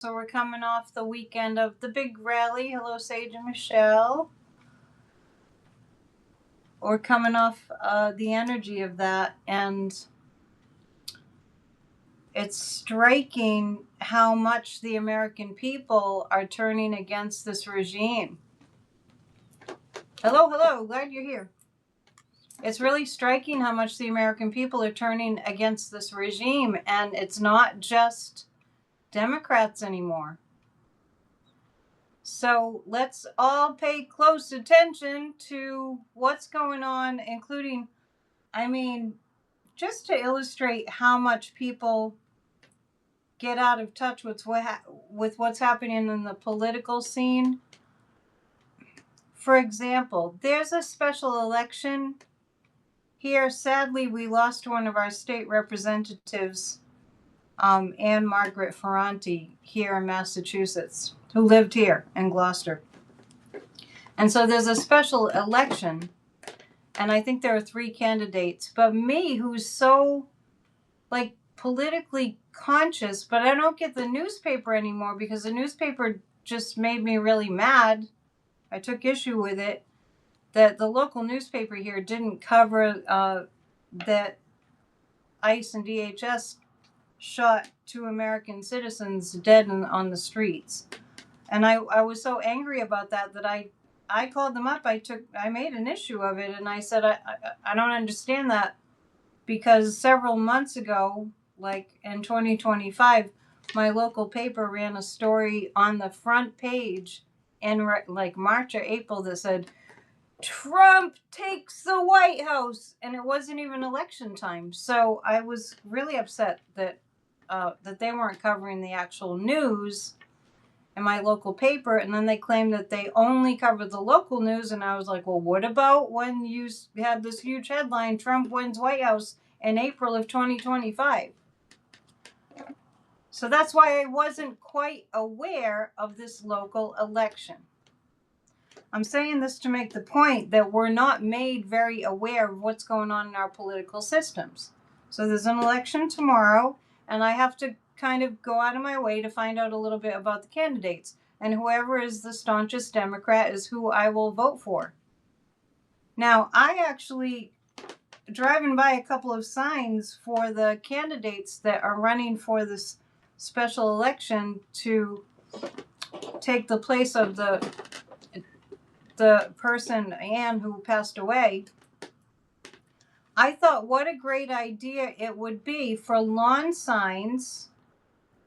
So we're coming off the weekend of the big rally. Hello, Sage and Michelle. We're coming off the energy of that, and it's striking how much the American people are turning against this regime. Hello, glad you're here. It's really striking how much the American people are turning against this regime, and it's not just Democrats anymore. So let's all pay close attention to what's going on, including, just to illustrate how much people get out of touch with what's happening in the political scene. For example, there's a special election here. Sadly, we lost one of our state representatives, Anne Margaret Ferranti, here in Massachusetts, who lived here in Gloucester. And so there's a special election, and I think there are 3 candidates. But me, who's so, politically conscious, but I don't get the newspaper anymore because the newspaper just made me really mad. I took issue with it, that the local newspaper here didn't cover that ICE and DHS shot 2 American citizens dead on the streets. And I was so angry about that I called them up. I made an issue of it, and I said, I don't understand that, because several months ago, like in 2025, my local paper ran a story on the front page in like March or April that said, Trump takes the White House, and it wasn't even election time. So I was really upset that they weren't covering the actual news in my local paper, and then they claimed that they only covered the local news, and I was like, well, what about when you had this huge headline, Trump wins White House in April of 2025? So that's why I wasn't quite aware of this local election. I'm saying this to make the point that we're not made very aware of what's going on in our political systems. So there's an election tomorrow, and I have to kind of go out of my way to find out a little bit about the candidates. And whoever is the staunchest Democrat is who I will vote for. Now, I actually, driving by a couple of signs for the candidates that are running for this special election to take the place of the person, Anne, who passed away, I thought what a great idea it would be for lawn signs,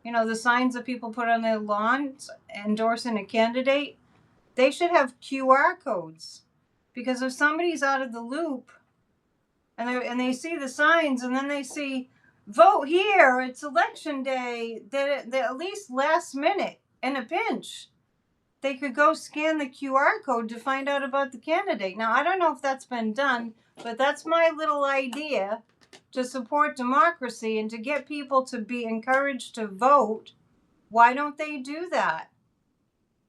the signs that people put on their lawns endorsing a candidate. They should have QR codes, because if somebody's out of the loop and they see the signs and then they see, vote here, it's election day, that at least last minute in a pinch, they could go scan the QR code to find out about the candidate. Now, I don't know if that's been done, but that's my little idea to support democracy and to get people to be encouraged to vote. Why don't they do that?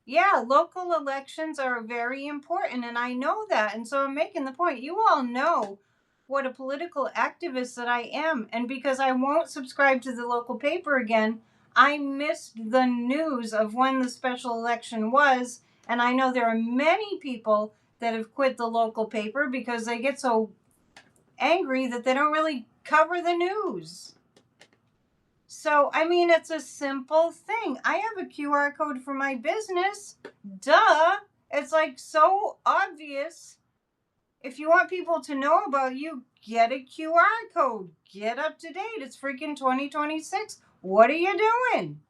Yeah, local elections are very important, and I know that. And so I'm making the point. You all know what a political activist that I am. And because I won't subscribe to the local paper again, I missed the news of when the special election was. And I know there are many people that have quit the local paper because they get so angry that they don't really cover the news. So, it's a simple thing. I have a QR code for my business. Duh. It's like so obvious. If you want people to know about you, get a QR code. Get up to date. It's freaking 2026. What are you doing?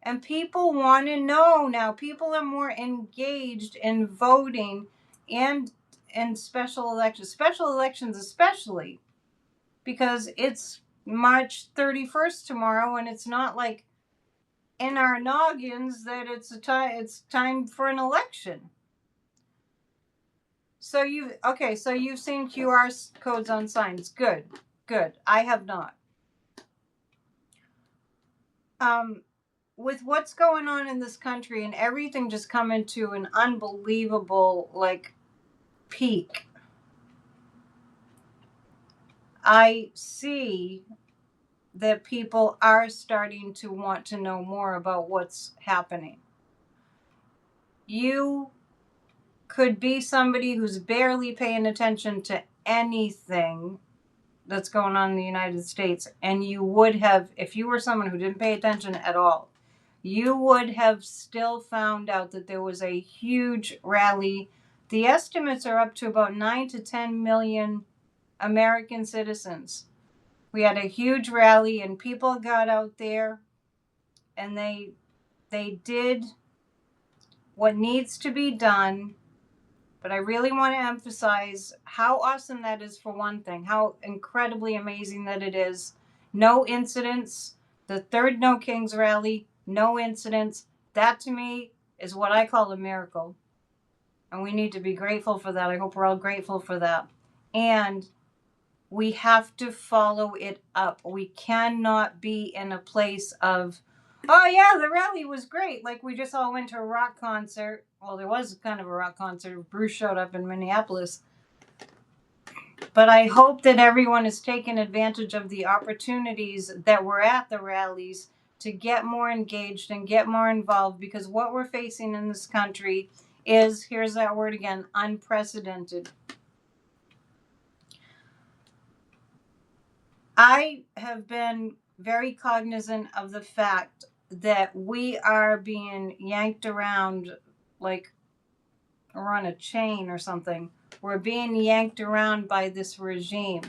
And people want to know now. People are more engaged in voting and in special elections especially, because it's March 31st tomorrow, and it's not like in our noggins that it's time for an election. So you've seen QR codes on signs. Good. I have not. With what's going on in this country and everything just coming to an unbelievable peak, I see that people are starting to want to know more about what's happening. You could be somebody who's barely paying attention to anything that's going on in the United States, and you would have, if you were someone who didn't pay attention at all, you would have still found out that there was a huge rally. The estimates are up to about 9 to 10 million American citizens. We had a huge rally, and people got out there, and they did what needs to be done. But I really want to emphasize how awesome that is, for one thing, how incredibly amazing that it is. No incidents. The third No Kings rally, no incidents. That to me is what I call a miracle. And we need to be grateful for that. I hope we're all grateful for that. And we have to follow it up. We cannot be in a place of, oh yeah, the rally was great. Like we just all went to a rock concert. Well, there was kind of a rock concert. Bruce showed up in Minneapolis. But I hope that everyone is taking advantage of the opportunities that were at the rallies to get more engaged and get more involved, because what we're facing in this country is, here's that word again, unprecedented. I have been very cognizant of the fact that we are being yanked around like we're on a chain or something. We're being yanked around by this regime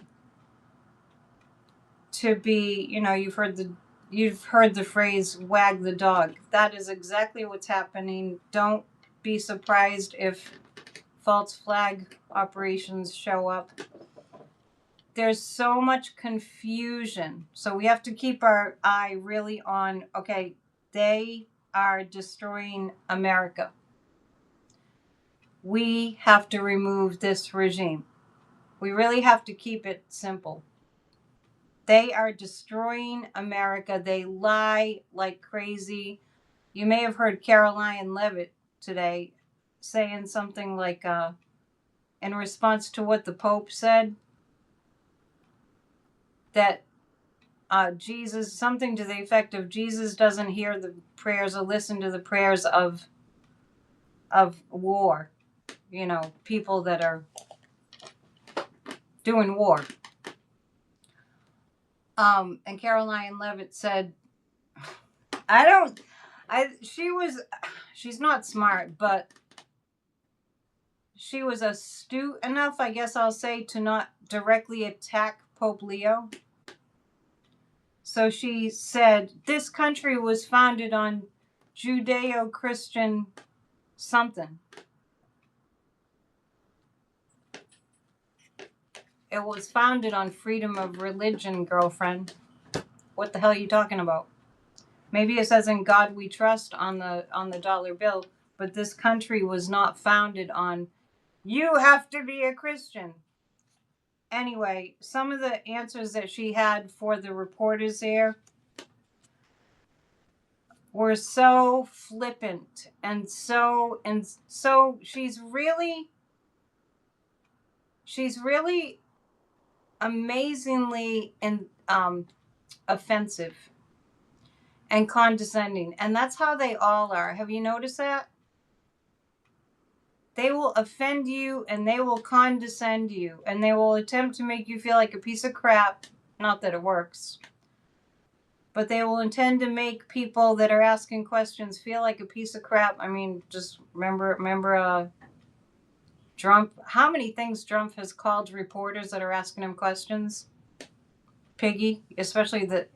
to be, you've heard the phrase wag the dog. That is exactly what's happening. Don't be surprised if false flag operations show up. There's so much confusion. So we have to keep our eye really on, okay, they are destroying America. We have to remove this regime. We really have to keep it simple. They are destroying America. They lie like crazy. You may have heard Caroline Levitt today saying something like, in response to what the Pope said, that Jesus, something to the effect of Jesus doesn't hear the prayers or listen to the prayers of war, people that are doing war. And Caroline Levitt said, she's not smart, but she was astute enough, I guess I'll say, to not directly attack Pope Leo. So she said, this country was founded on Judeo-Christian something. It was founded on freedom of religion, girlfriend. What the hell are you talking about? Maybe it says in God we trust on the dollar bill, but this country was not founded on you have to be a Christian. Anyway, some of the answers that she had for the reporters there were so flippant and so she's really amazingly offensive and condescending, and that's how they all are. Have you noticed that? They will offend you and they will condescend you and they will attempt to make you feel like a piece of crap. Not that it works. But they will intend to make people that are asking questions feel like a piece of crap. I mean, just remember Trump. How many things Trump has called reporters that are asking him questions? Piggy, especially the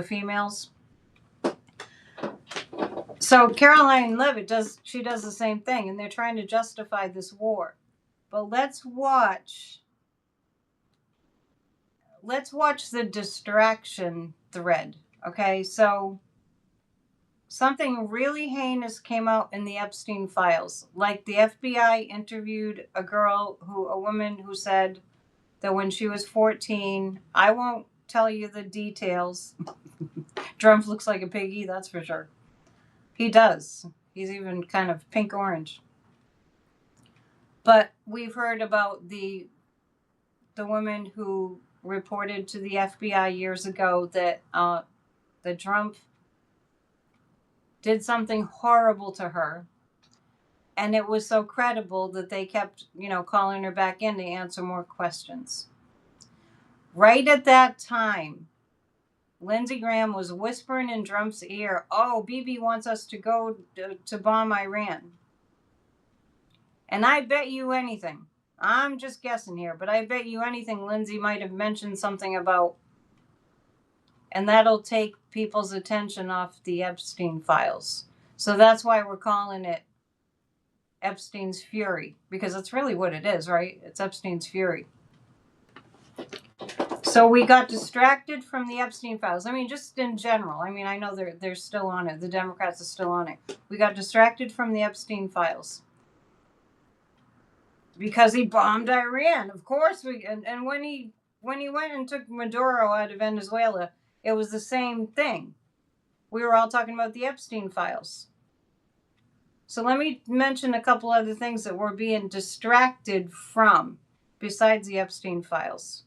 females. So Caroline Levitt does the same thing, and they're trying to justify this war. But let's watch the distraction thread. Okay, so something really heinous came out in the Epstein files. Like the FBI interviewed a woman who said that when she was 14, I won't tell you the details. Trump looks like a piggy, that's for sure. He does. He's even kind of pink orange. But we've heard about the woman who reported to the FBI years ago that the Trump did something horrible to her. And it was so credible that they kept, calling her back in to answer more questions. Right at that time, Lindsey Graham was whispering in Trump's ear, oh, Bibi wants us to go to bomb Iran. And I bet you anything, I'm just guessing here, but I bet you anything Lindsey might have mentioned something about, and that'll take people's attention off the Epstein files. So that's why we're calling it Epstein's Fury, because it's really what it is, right? It's Epstein's Fury. So we got distracted from the Epstein files. I mean, just in general. I mean, I know they're still on it. The Democrats are still on it. We got distracted from the Epstein files because he bombed Iran. Of course, and when he went and took Maduro out of Venezuela, it was the same thing. We were all talking about the Epstein files. So let me mention a couple other things that we're being distracted from besides the Epstein files.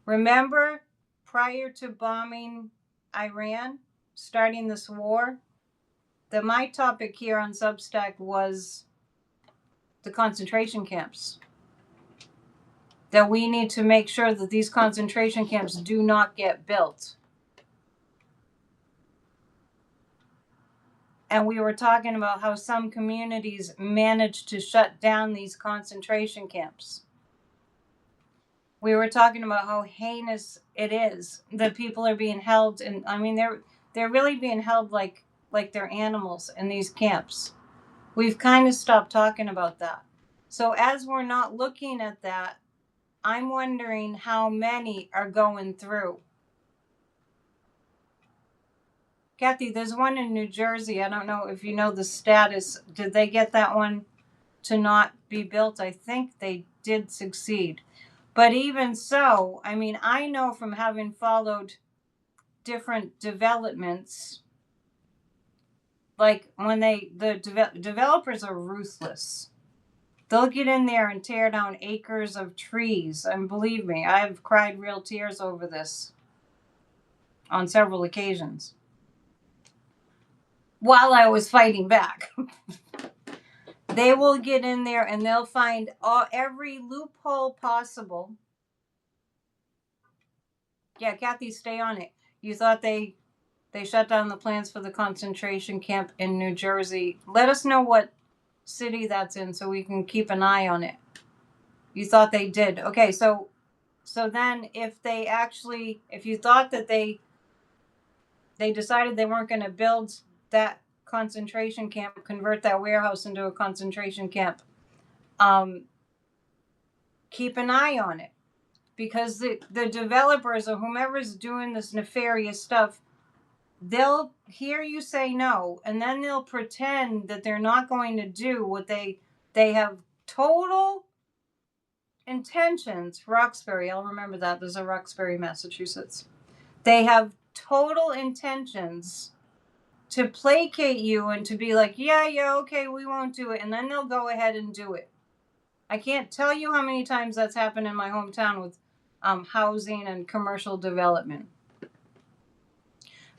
Remember, prior to bombing Iran, starting this war, my topic here on Substack was the concentration camps. That we need to make sure that these concentration camps do not get built. And we were talking about how some communities managed to shut down these concentration camps. We were talking about how heinous it is that people are being held, and I mean they're really being held like they're animals in these camps. We've kind of stopped talking about that. So as we're not looking at that, I'm wondering how many are going through. Kathy, there's one in New Jersey. I don't know if you know the status. Did they get that one to not be built? I think they did succeed. But even so, I mean, I know from having followed different developments, like when the developers are ruthless. They'll get in there and tear down acres of trees. And believe me, I've cried real tears over this on several occasions while I was fighting back. They will get in there and they'll find every loophole possible. Yeah, Kathy, stay on it. You thought they shut down the plans for the concentration camp in New Jersey. Let us know what city that's in so we can keep an eye on it. You thought they did. Okay, so then if you thought that they decided they weren't going to build that concentration camp, convert that warehouse into a concentration camp, keep an eye on it, because the developers or whomever's doing this nefarious stuff, they'll hear you say no, and then they'll pretend that they're not going to do what they have total intentions. Roxbury, I'll remember that. There's a Roxbury, Massachusetts. They have total intentions to placate you and to be like, yeah, okay, we won't do it. And then they'll go ahead and do it. I can't tell you how many times that's happened in my hometown with housing and commercial development.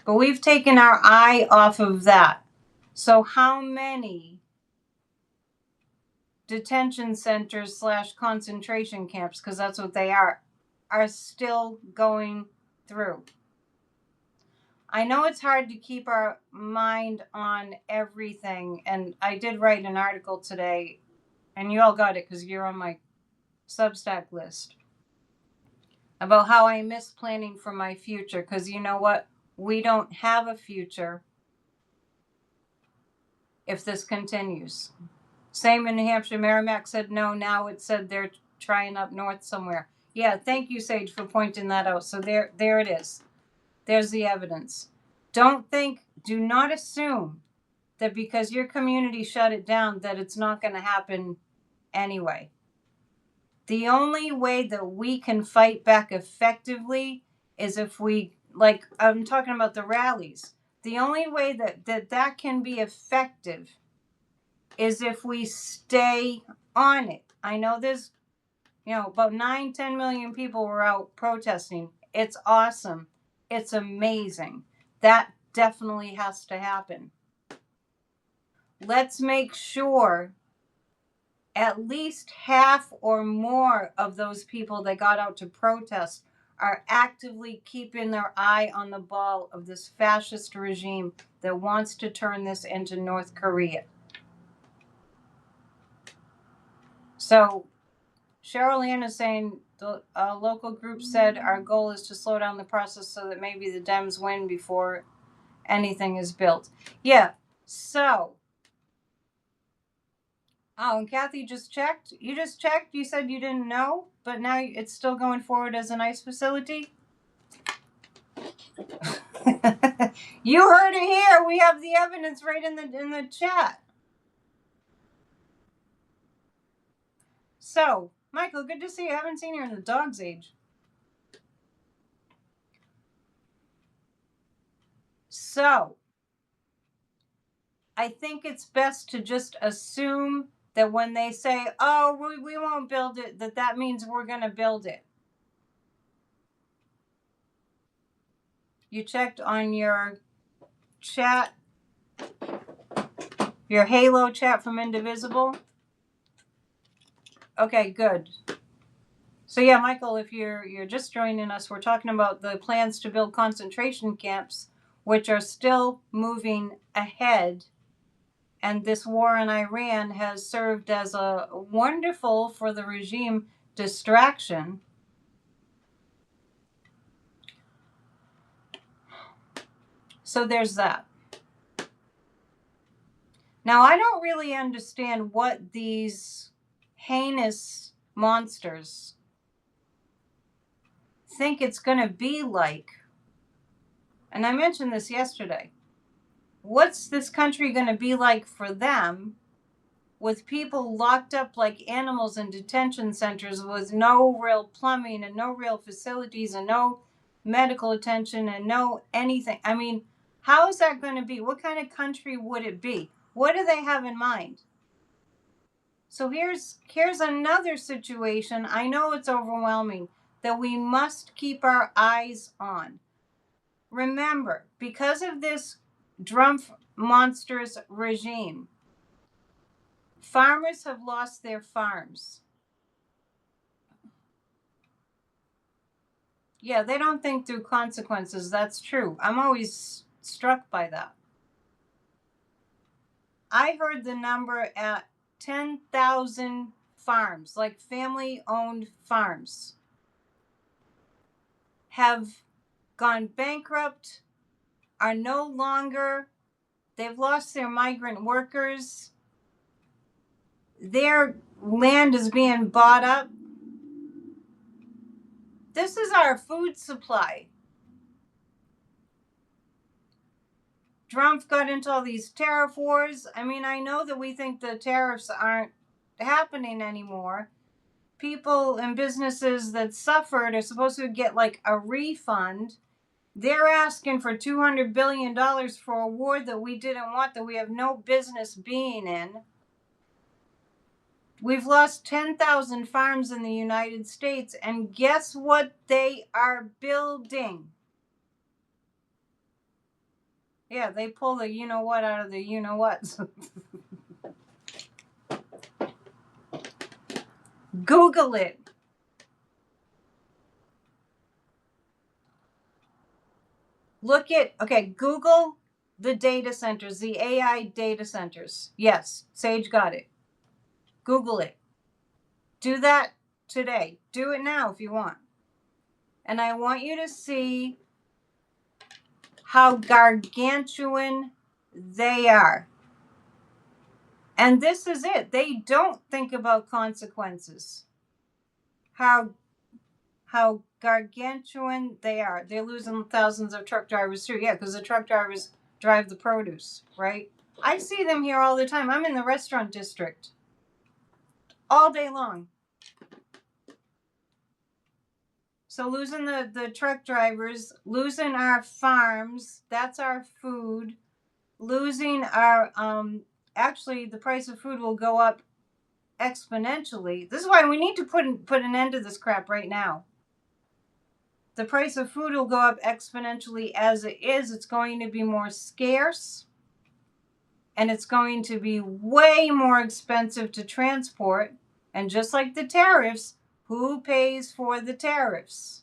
But we've taken our eye off of that. So how many detention centers / concentration camps, because that's what they are still going through? I know it's hard to keep our mind on everything, and I did write an article today, and you all got it because you're on my Substack list, about how I miss planning for my future, because you know what? We don't have a future if this continues. Same in New Hampshire. Merrimack said no. Now it said they're trying up north somewhere. Yeah, thank you, Sage, for pointing that out. So there it is. There's the evidence. Do not assume that because your community shut it down that it's not going to happen anyway. The only way that we can fight back effectively is if we, like I'm talking about the rallies, the only way that can be effective is if we stay on it. I know there's about 9-10 million people were out protesting. It's awesome. It's amazing. That definitely has to happen. Let's make sure at least half or more of those people that got out to protest are actively keeping their eye on the ball of this fascist regime that wants to turn this into North Korea. So Cheryl Ann is saying the local group said our goal is to slow down the process so that maybe the Dems win before anything is built. Yeah, so. Oh, and Kathy just checked. You just checked. You said you didn't know, but now it's still going forward as an ICE facility. You heard it here. We have the evidence right in the chat. So, Michael, good to see you. I haven't seen you in the dog's age. So, I think it's best to just assume that when they say, oh, we won't build it, that means we're going to build it. You checked on your chat, your Halo chat from Indivisible? Okay, good. So yeah, Michael, if you're just joining us, we're talking about the plans to build concentration camps, which are still moving ahead. And this war in Iran has served as a wonderful, for the regime, distraction. So there's that. Now, I don't really understand what these heinous monsters think it's going to be like. And I mentioned this yesterday. What's this country going to be like for them with people locked up like animals in detention centers with no real plumbing and no real facilities and no medical attention and no anything? I mean, how is that going to be? What kind of country would it be? What do they have in mind? So here's another situation. I know it's overwhelming, that we must keep our eyes on. Remember, because of this Trump monsters regime, farmers have lost their farms. Yeah, they don't think through consequences. That's true. I'm always struck by that. I heard the number at 10,000 farms, like family-owned farms, have gone bankrupt, are no longer, they've lost their migrant workers, their land is being bought up. This is our food supply. Trump got into all these tariff wars. I mean, I know that we think the tariffs aren't happening anymore. People and businesses that suffered are supposed to get like a refund. They're asking for $200 billion for a war that we didn't want, that we have no business being in. We've lost 10,000 farms in the United States, and guess what they are building? Yeah, they pull the you-know-what out of the you-know-whats. Google it. Google the data centers, the AI data centers. Yes, Sage got it. Google it. Do that today. Do it now if you want. And I want you to see how gargantuan they are. And this is it. They don't think about consequences. How gargantuan they are. They're losing thousands of truck drivers too. Yeah, because the truck drivers drive the produce, right? I see them here all the time. I'm in the restaurant district all day long. So losing the truck drivers, losing our farms, that's our food, losing our, actually the price of food will go up exponentially. This is why we need to put an end to this crap right now. The price of food will go up exponentially as it is. It's going to be more scarce, and it's going to be way more expensive to transport. And just like the tariffs, who pays for the tariffs?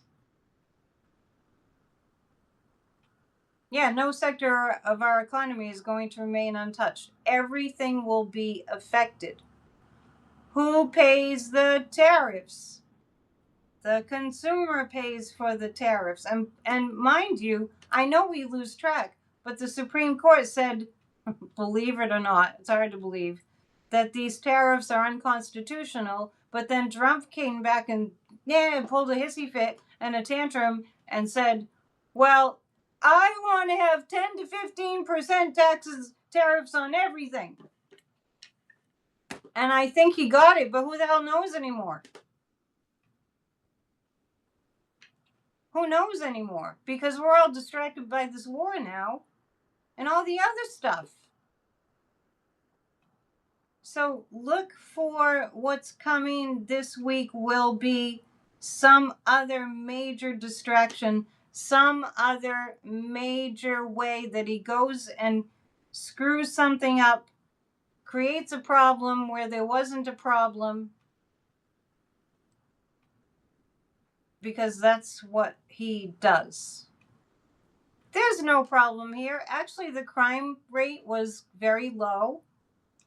Yeah, no sector of our economy is going to remain untouched. Everything will be affected. Who pays the tariffs? The consumer pays for the tariffs. And mind you, I know we lose track, but the Supreme Court said, believe it or not, it's hard to believe, that these tariffs are unconstitutional. But then Trump came back and pulled a hissy fit and a tantrum and said, well, I want to have 10 to 15% tariffs on everything. And I think he got it, but who the hell knows anymore? Who knows anymore? Because we're all distracted by this war now and all the other stuff. So look for what's coming this week will be some other major distraction, some other major way that he goes and screws something up, creates a problem where there wasn't a problem, because that's what he does. There's no problem here. Actually, the crime rate was very low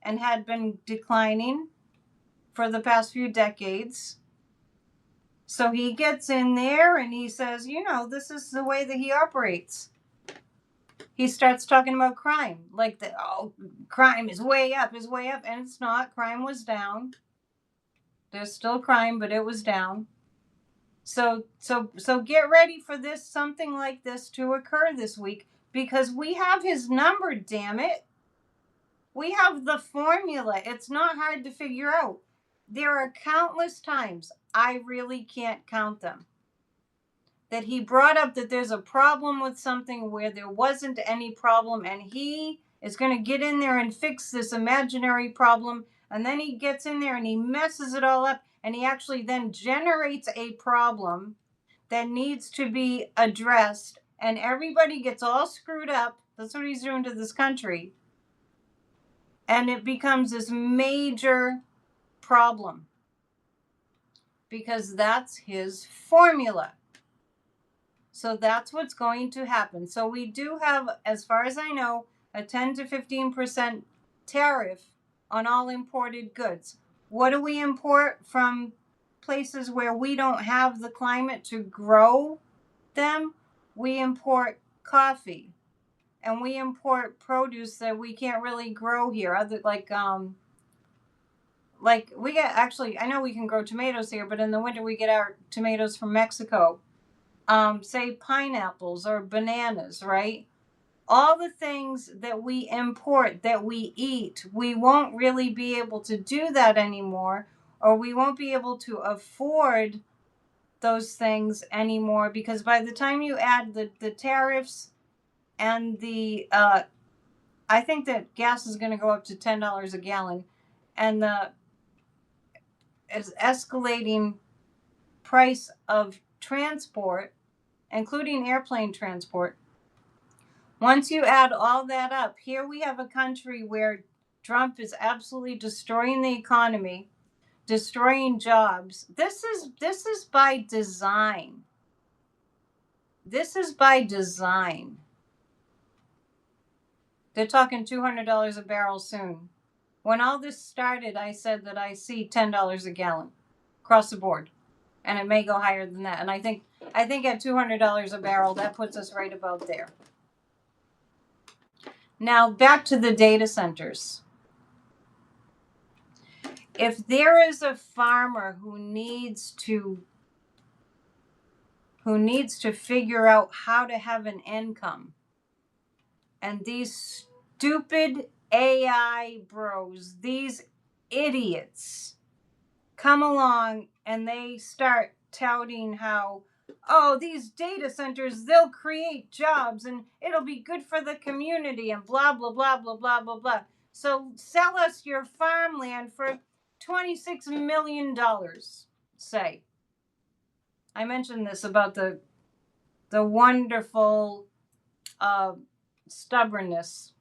and had been declining for the past few decades. So he gets in there and he says, this is the way that he operates. He starts talking about crime, like crime is way up, and it's not. Crime was down. There's still crime, but it was down. So get ready for something like this to occur this week, because we have his number, damn it. We have the formula. It's not hard to figure out. There are countless times, I really can't count them, that he brought up that there's a problem with something where there wasn't any problem, and he is going to get in there and fix this imaginary problem, and then he gets in there and he messes it all up, and he actually then generates a problem that needs to be addressed, and everybody gets all screwed up. That's what he's doing to this country. And it becomes this major problem, because that's his formula. So that's what's going to happen. So we do have, as far as I know, a 10 to 15% tariff on all imported goods. What do we import from places where we don't have the climate to grow them? We import coffee, and we import produce that we can't really grow here. Other like we get, actually, I know we can grow tomatoes here, but in the winter we get our tomatoes from Mexico. Say pineapples or bananas, right? All the things that we import, that we eat, we won't really be able to do that anymore, or we won't be able to afford those things anymore, because by the time you add the tariffs and I think that gas is going to go up to $10 a gallon, and the escalating price of transport, including airplane transport. Once you add all that up, here we have a country where Trump is absolutely destroying the economy, destroying jobs. This is by design. This is by design. They're talking $200 a barrel soon. When all this started, I said that I see $10 a gallon across the board, and it may go higher than that. And I think at $200 a barrel, that puts us right about there. Now back to the data centers. If there is a farmer who needs to figure out how to have an income, and these stupid AI bros, these idiots, come along and they start touting how, these data centers, they'll create jobs and it'll be good for the community and blah, blah, blah, blah, blah, blah, blah. So sell us your farmland for $26 million, say. I mentioned this about the wonderful stubbornness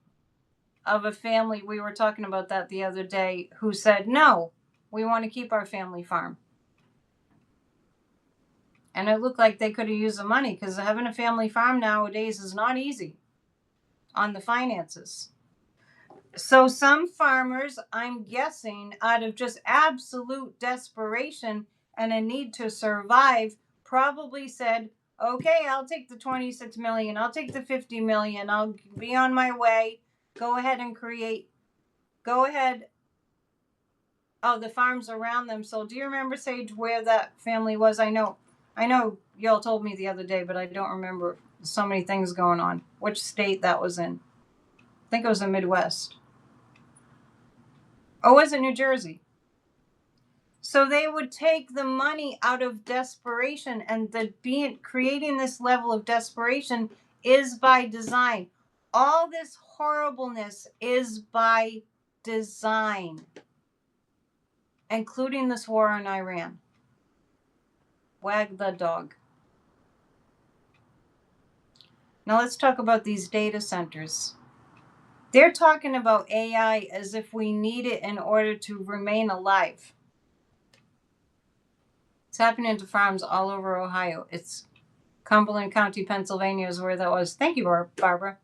of a family. We were talking about that the other day, who said, no, we want to keep our family farm. And it looked like they could have used the money, because having a family farm nowadays is not easy on the finances. So some farmers, I'm guessing, out of just absolute desperation and a need to survive, probably said, okay, I'll take the 26 million. I'll take the 50 million. I'll be on my way. Go ahead and create. Go ahead. Oh, the farms around them. So do you remember, Sage, where that family was? I know y'all told me the other day, but I don't remember. So many things going on. Which state that was in? I think it was the Midwest. Oh, was it New Jersey? So they would take the money out of desperation, and creating this level of desperation is by design. All this horribleness is by design, including this war in Iran. Wag the dog. Now let's talk about these data centers. They're talking about AI as if we need it in order to remain alive. It's happening to farms all over Ohio. It's Cumberland County, Pennsylvania is where that was. Thank you, Barbara.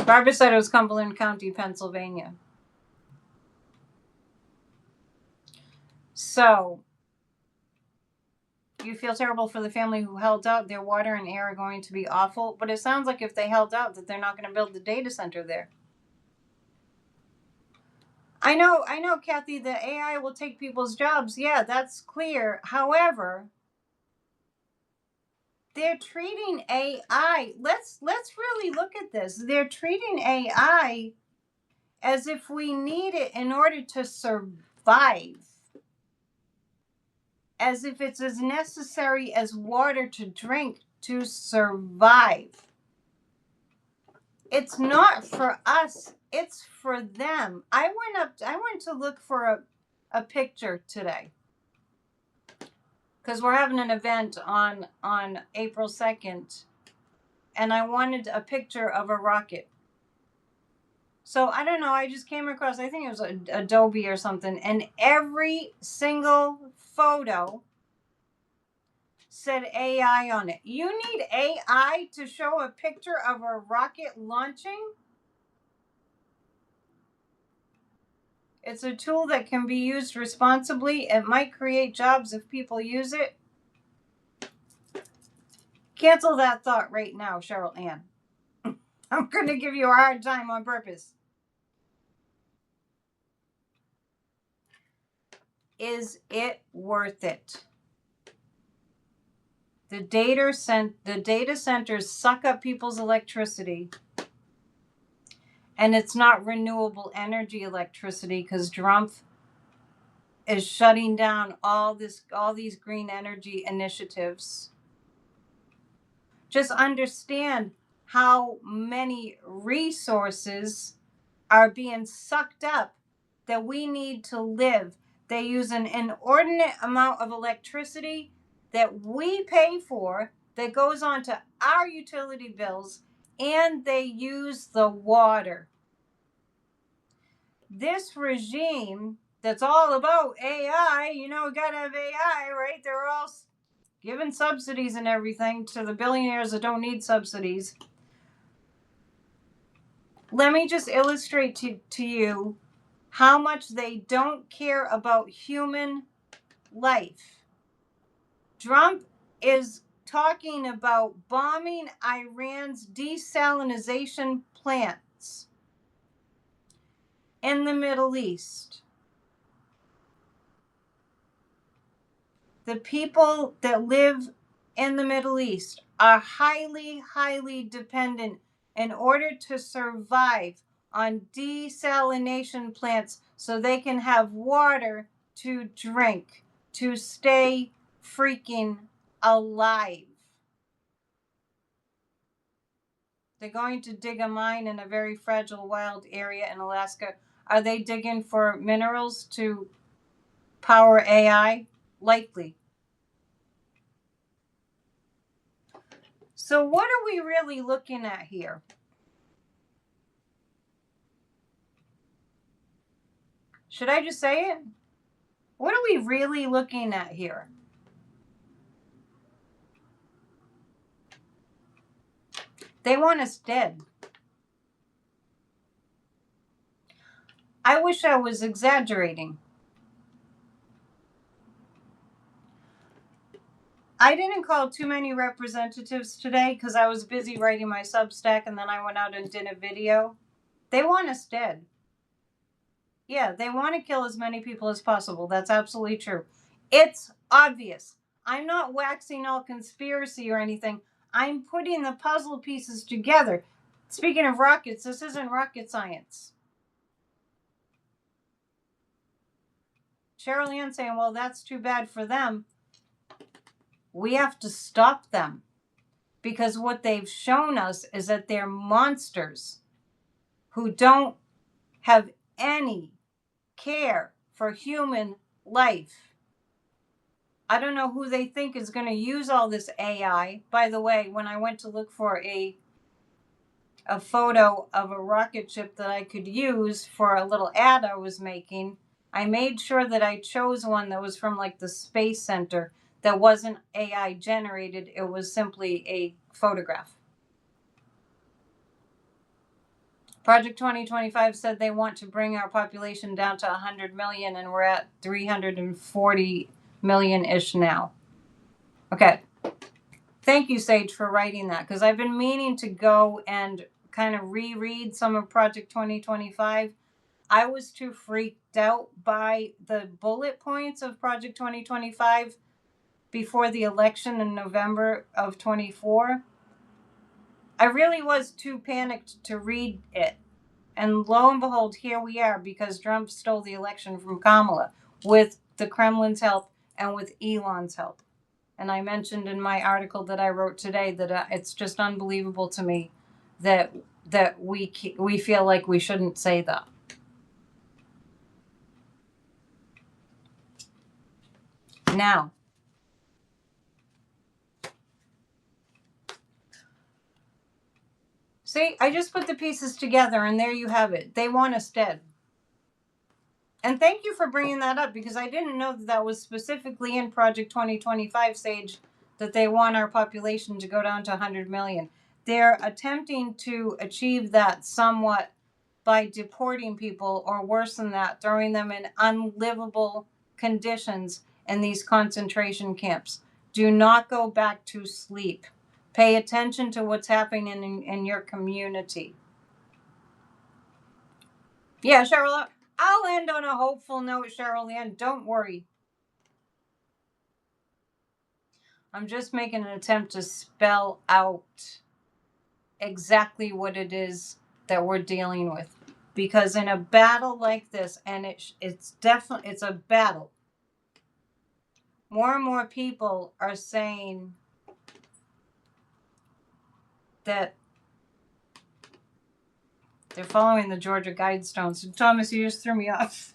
Barbara said it was Cumberland County, Pennsylvania. So, you feel terrible for the family who held out. Their water and air are going to be awful. But it sounds like if they held out, that they're not going to build the data center there. I know, Kathy, the AI will take people's jobs. Yeah, that's clear. However, they're treating AI. Let's really look at this. They're treating AI as if we need it in order to survive. As if it's as necessary as water to drink to survive. It's not for us, it's for them. I went to look for a picture today, because we're having an event on April 2nd, and I wanted a picture of a rocket. So I don't know, I just came across, I think it was Adobe or something, and every single photo said AI on it. You need AI to show a picture of a rocket launching? It's a tool that can be used responsibly. It might create jobs if people use it. Cancel that thought right now, Cheryl Ann. I'm going to give you a hard time on purpose. Is it worth it? The data centers suck up people's electricity, and it's not renewable energy electricity, because Trump is shutting down all these green energy initiatives. Just understand how many resources are being sucked up that we need to live. They use an inordinate amount of electricity that we pay for, that goes on to our utility bills, and they use the water. This regime that's all about AI, we gotta have AI, right? They're all giving subsidies and everything to the billionaires that don't need subsidies. Let me just illustrate to you how much they don't care about human life. Trump is talking about bombing Iran's desalination plants in the Middle East. The people that live in the Middle East are highly, highly dependent in order to survive on desalination plants, so they can have water to drink, to stay freaking alive. They're going to dig a mine in a very fragile, wild area in Alaska. Are they digging for minerals to power AI? Likely. So what are we really looking at here? Should I just say it? What are we really looking at here? They want us dead. I wish I was exaggerating. I didn't call too many representatives today because I was busy writing my Substack, and then I went out and did a video. They want us dead. Yeah, they want to kill as many people as possible. That's absolutely true. It's obvious. I'm not waxing all conspiracy or anything. I'm putting the puzzle pieces together. Speaking of rockets, this isn't rocket science. Cheryl Ann saying, well, that's too bad for them. We have to stop them because what they've shown us is that they're monsters who don't have any care for human life. I don't know who they think is going to use all this AI. By the way, when I went to look for a photo of a rocket ship that I could use for a little ad I was making, I made sure that I chose one that was from like the Space Center, that wasn't AI generated. It was simply a photograph. Project 2025 said they want to bring our population down to 100 million, and we're at 340 million-ish now. Okay. Thank you, Sage, for writing that, because I've been meaning to go and kind of reread some of Project 2025. I was too freaked out by the bullet points of Project 2025 before the election in November of 24. I really was too panicked to read it. And lo and behold, here we are, because Trump stole the election from Kamala with the Kremlin's help and with Elon's help. And I mentioned in my article that I wrote today that it's just unbelievable to me that we feel like we shouldn't say that. Now, see, I just put the pieces together, and there you have it. They want us dead. And thank you for bringing that up, because I didn't know that that was specifically in Project 2025, Sage, that they want our population to go down to 100 million. They're attempting to achieve that somewhat by deporting people, or worse than that, throwing them in unlivable conditions in these concentration camps. Do not go back to sleep. Pay attention to what's happening in your community. Yeah, Cheryl, I'll end on a hopeful note, Cheryl Ann. Don't worry. I'm just making an attempt to spell out exactly what it is that we're dealing with. Because in a battle like this, and it's definitely, it's a battle, more and more people are saying that they're following the Georgia Guidestones. Thomas, you just threw me off.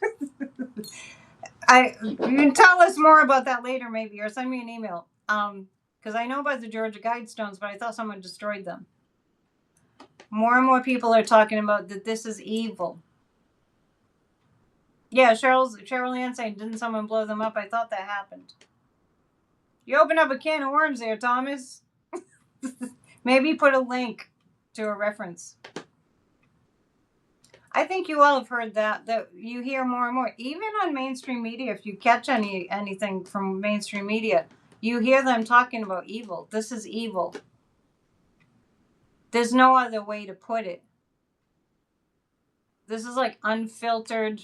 You can tell us more about that later, maybe, or send me an email. Because I know about the Georgia Guidestones, but I thought someone destroyed them. More and more people are talking about that this is evil. Yeah, Cheryl Ann saying, didn't someone blow them up? I thought that happened. You open up a can of worms there, Thomas. Maybe put a link to a reference. I think you all have heard that you hear more and more, even on mainstream media. If you catch anything from mainstream media, you hear them talking about evil. This is evil. There's no other way to put it. This is like unfiltered,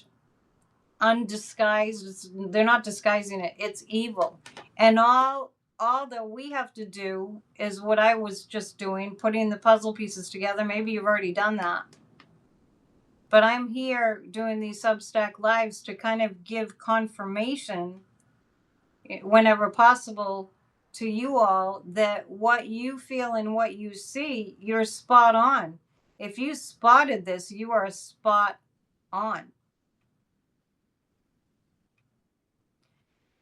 undisguised. They're not disguising it. It's evil. And all that we have to do is what I was just doing, putting the puzzle pieces together. Maybe you've already done that. But I'm here doing these Substack lives to kind of give confirmation whenever possible to you all that what you feel and what you see, you're spot on. If you spotted this, you are spot on.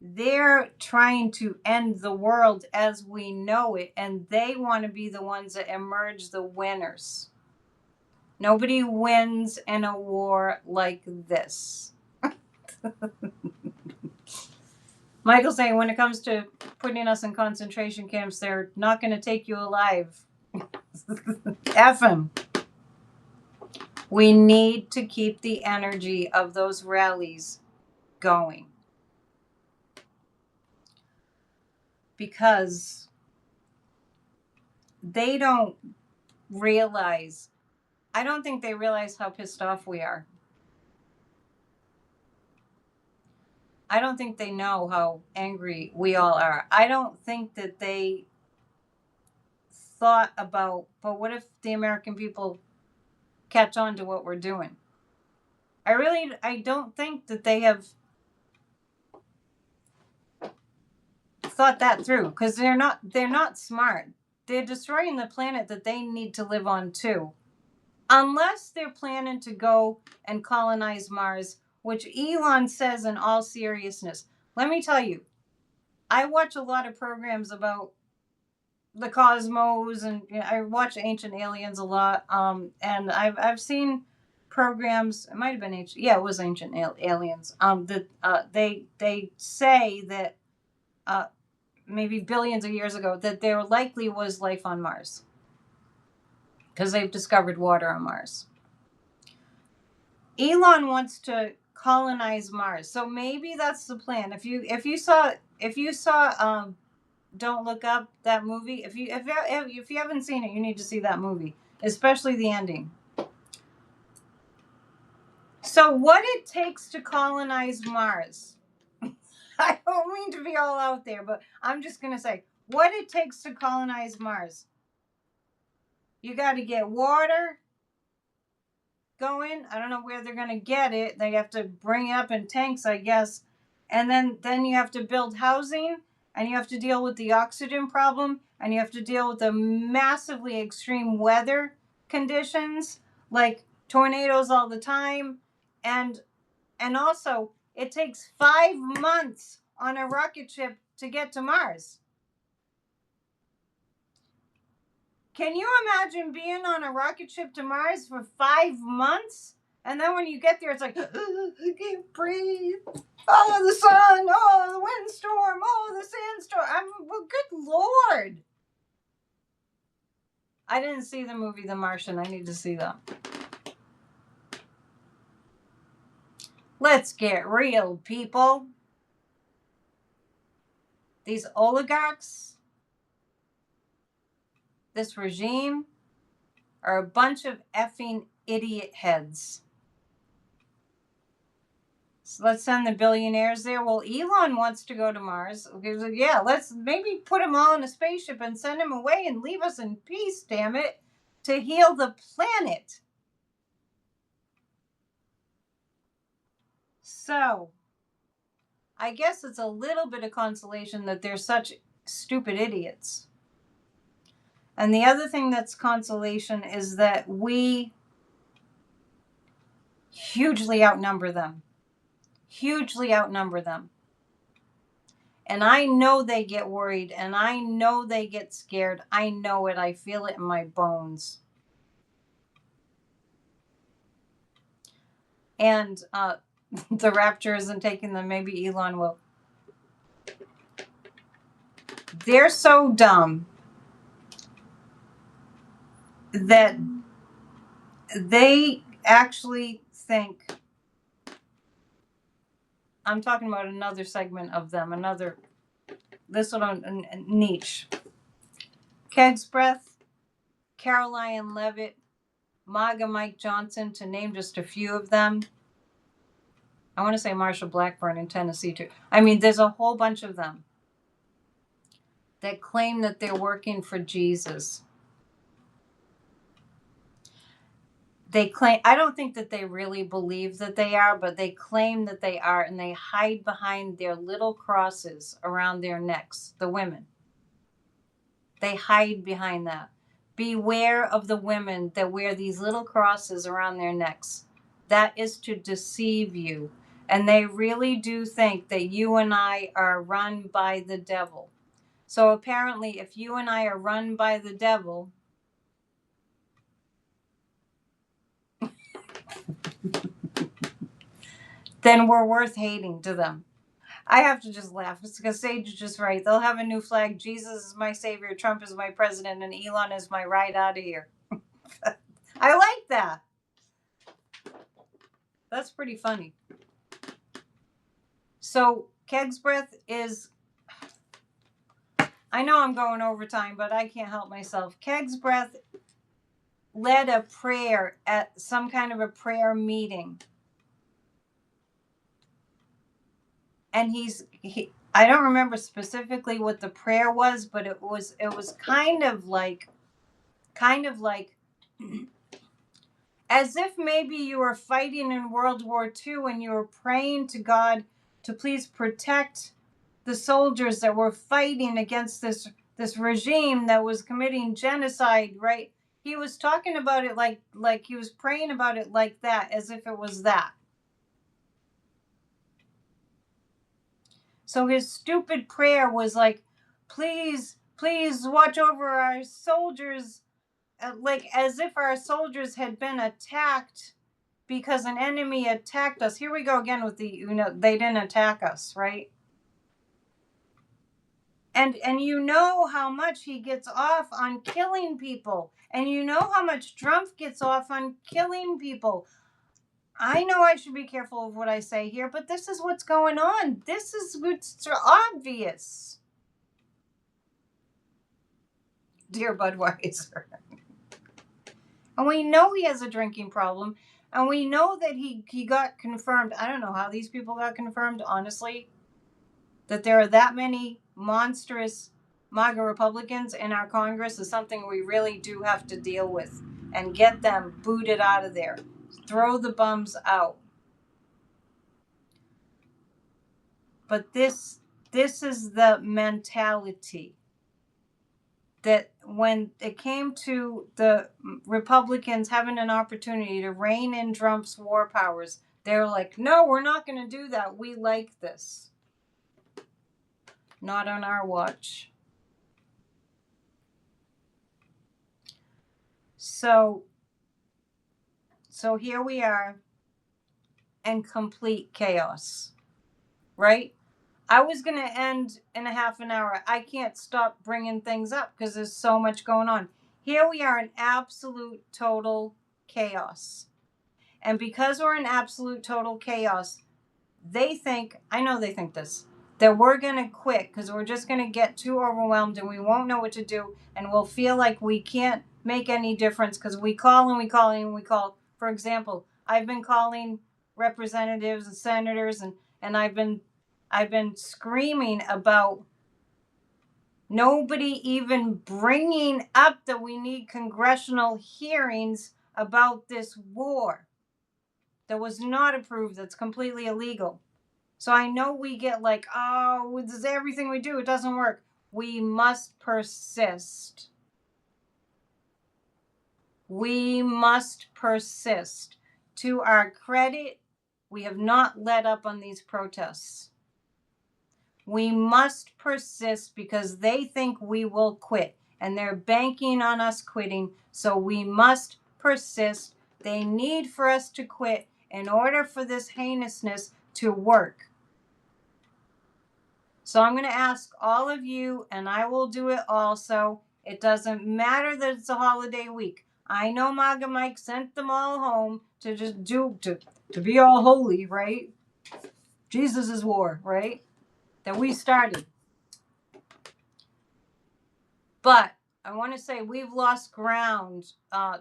They're trying to end the world as we know it, and they want to be the ones that emerge the winners. Nobody wins in a war like this. Michael's saying when it comes to putting us in concentration camps, they're not going to take you alive. F them. We need to keep the energy of those rallies going. Because they don't realize, I don't think they realize how pissed off we are. I don't think they know how angry we all are. I don't think that they thought about, but what if the American people catch on to what we're doing? I don't think that they have thought that through, because they're not smart. They're destroying the planet that they need to live on too. Unless they're planning to go and colonize Mars, which Elon says in all seriousness. Let me tell you, I watch a lot of programs about the cosmos, and I watch Ancient Aliens a lot. And I've seen programs. It might have been ancient. Yeah, it was Ancient Aliens. That they say that maybe billions of years ago that there likely was life on Mars because they've discovered water on Mars. Elon wants to colonize Mars, so maybe that's the plan. If you saw Don't Look Up, that movie, if you haven't seen it, you need to see that movie, especially the ending. So what it takes to colonize Mars, I don't mean to be all out there, but I'm just going to say what it takes to colonize Mars. You got to get water going. I don't know where they're going to get it. They have to bring it up in tanks, I guess. And then you have to build housing, and you have to deal with the oxygen problem, and you have to deal with the massively extreme weather conditions, like tornadoes all the time. And also, it takes 5 months on a rocket ship to get to Mars. Can you imagine being on a rocket ship to Mars for 5 months? And then when you get there, it's like, I can't breathe. Oh, the sun. Oh, the windstorm. Oh, the sandstorm. Well, good Lord. I didn't see the movie The Martian. I need to see that. Let's get real, people. These oligarchs, this regime, are a bunch of effing idiot heads. So let's send the billionaires there. Well, Elon wants to go to Mars. Yeah, let's maybe put them all in a spaceship and send them away and leave us in peace, damn it, to heal the planet. So, I guess it's a little bit of consolation that they're such stupid idiots. And the other thing that's consolation is that we hugely outnumber them. Hugely outnumber them. And I know they get worried, and I know they get scared. I know it. I feel it in my bones. And the rapture isn't taking them. Maybe Elon will. They're so dumb that they actually think, I'm talking about another segment of them, this one, niche. Keg's Breath, Caroline Levitt, MAGA Mike Johnson, to name just a few of them. I want to say Marsha Blackburn in Tennessee too. I mean, there's a whole bunch of them that claim that they're working for Jesus. They claim, I don't think that they really believe that they are, but they claim that they are, and they hide behind their little crosses around their necks, the women. They hide behind that. Beware of the women that wear these little crosses around their necks. That is to deceive you. And they really do think that you and I are run by the devil. So apparently, if you and I are run by the devil, then we're worth hating to them. I have to just laugh. It's because Sage is just right. They'll have a new flag. Jesus is my savior. Trump is my president. And Elon is my ride out of here. I like that. That's pretty funny. So Keg's breath is... I know I'm going over time, but I can't help myself. Keg's breath led a prayer at some kind of a prayer meeting. And I don't remember specifically what the prayer was, but it was kind of like as if maybe you were fighting in World War II and you were praying to God to please protect the soldiers that were fighting against this regime that was committing genocide, right? He was talking about it like he was praying about it like that, as if it was that. So his stupid prayer was like, please watch over our soldiers, like as if our soldiers had been attacked because an enemy attacked us. Here we go again with the, they didn't attack us, right? And you know how much he gets off on killing people. And you know how much Trump gets off on killing people. I know I should be careful of what I say here, but this is what's going on. This is what's obvious. Dear Budweiser. And we know he has a drinking problem. And we know that he got confirmed. I don't know how these people got confirmed, honestly. That there are that many monstrous MAGA Republicans in our Congress is something we really do have to deal with. And get them booted out of there. Throw the bums out. But this is the mentality. That when it came to the Republicans having an opportunity to rein in Trump's war powers, they're like, no, we're not going to do that. We like this. Not on our watch. So here we are in complete chaos, right? I was going to end in a half an hour. I can't stop bringing things up because there's so much going on. Here we are in absolute total chaos. And because we're in absolute total chaos, they think, I know they think this, that we're going to quit because we're just going to get too overwhelmed and we won't know what to do. And we'll feel like we can't make any difference because we call and we call and we call. For example, I've been calling representatives and senators and I've been screaming about nobody even bringing up that we need congressional hearings about this war that was not approved, that's completely illegal. So I know we get like, oh, this is everything we do, it doesn't work. We must persist. We must persist. To our credit, we have not let up on these protests. We must persist because they think we will quit and they're banking on us quitting. So we must persist. They need for us to quit in order for this heinousness to work. So I'm going to ask all of you, and I will do it also. It doesn't matter that it's a holiday week. I know MAGA Mike sent them all home to just to be all holy, right? Jesus' war, right? That we started. But I want to say we've lost ground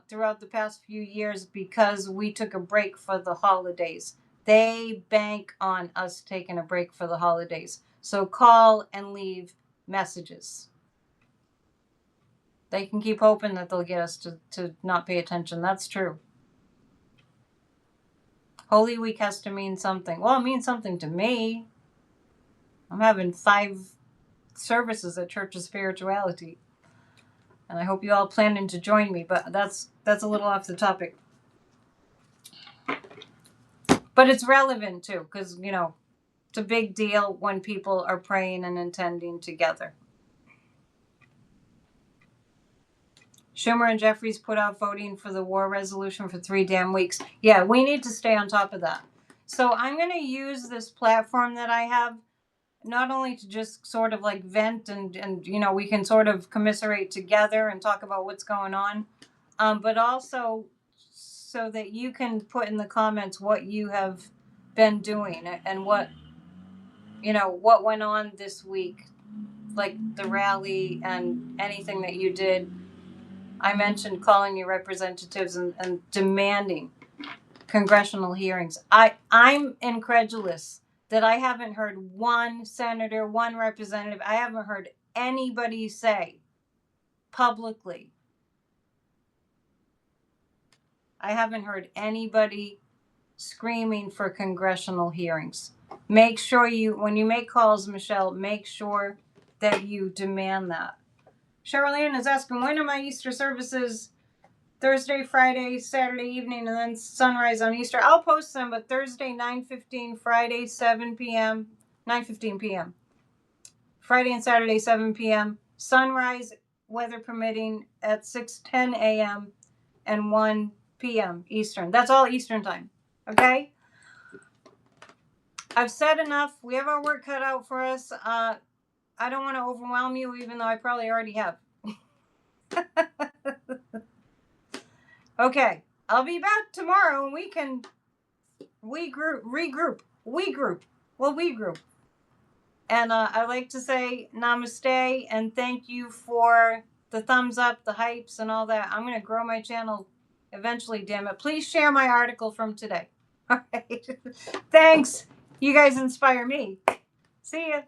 throughout the past few years because we took a break for the holidays. They bank on us taking a break for the holidays. So call and leave messages. They can keep hoping that they'll get us to not pay attention. That's true. Holy Week has to mean something. Well, it means something to me. I'm having 5 services at Church of Spirituality. And I hope you all planning to join me, but that's a little off the topic. But it's relevant too, because, you know, it's a big deal when people are praying and intending together. Schumer and Jeffries put off voting for the war resolution for 3 damn weeks. Yeah, we need to stay on top of that. So I'm going to use this platform that I have not only to just sort of like vent and you know, we can sort of commiserate together and talk about what's going on, but also so that you can put in the comments what you have been doing and what, you know, what went on this week, like the rally and anything that you did. I mentioned calling your representatives and demanding congressional hearings. I'm incredulous that I haven't heard one senator, one representative, I haven't heard anybody say publicly. I haven't heard anybody screaming for congressional hearings. Make sure you, when you make calls, Michelle, make sure that you demand that. Cheryl-Ann is asking, when are my Easter services? Thursday, Friday, Saturday evening, and then sunrise on Easter. I'll post them, but Thursday, 9:15, Friday, 7 p.m., 9:15 p.m. Friday and Saturday, 7 p.m. Sunrise, weather permitting, at 6:10 a.m. and 1 p.m. Eastern. That's all Eastern time. Okay? I've said enough. We have our work cut out for us. I don't want to overwhelm you, even though I probably already have. Okay, I'll be back tomorrow and we can regroup. We'll regroup. And I like to say namaste and thank you for the thumbs up, the hypes, and all that. I'm going to grow my channel eventually, damn it. Please share my article from today. All right. Thanks. You guys inspire me. See ya.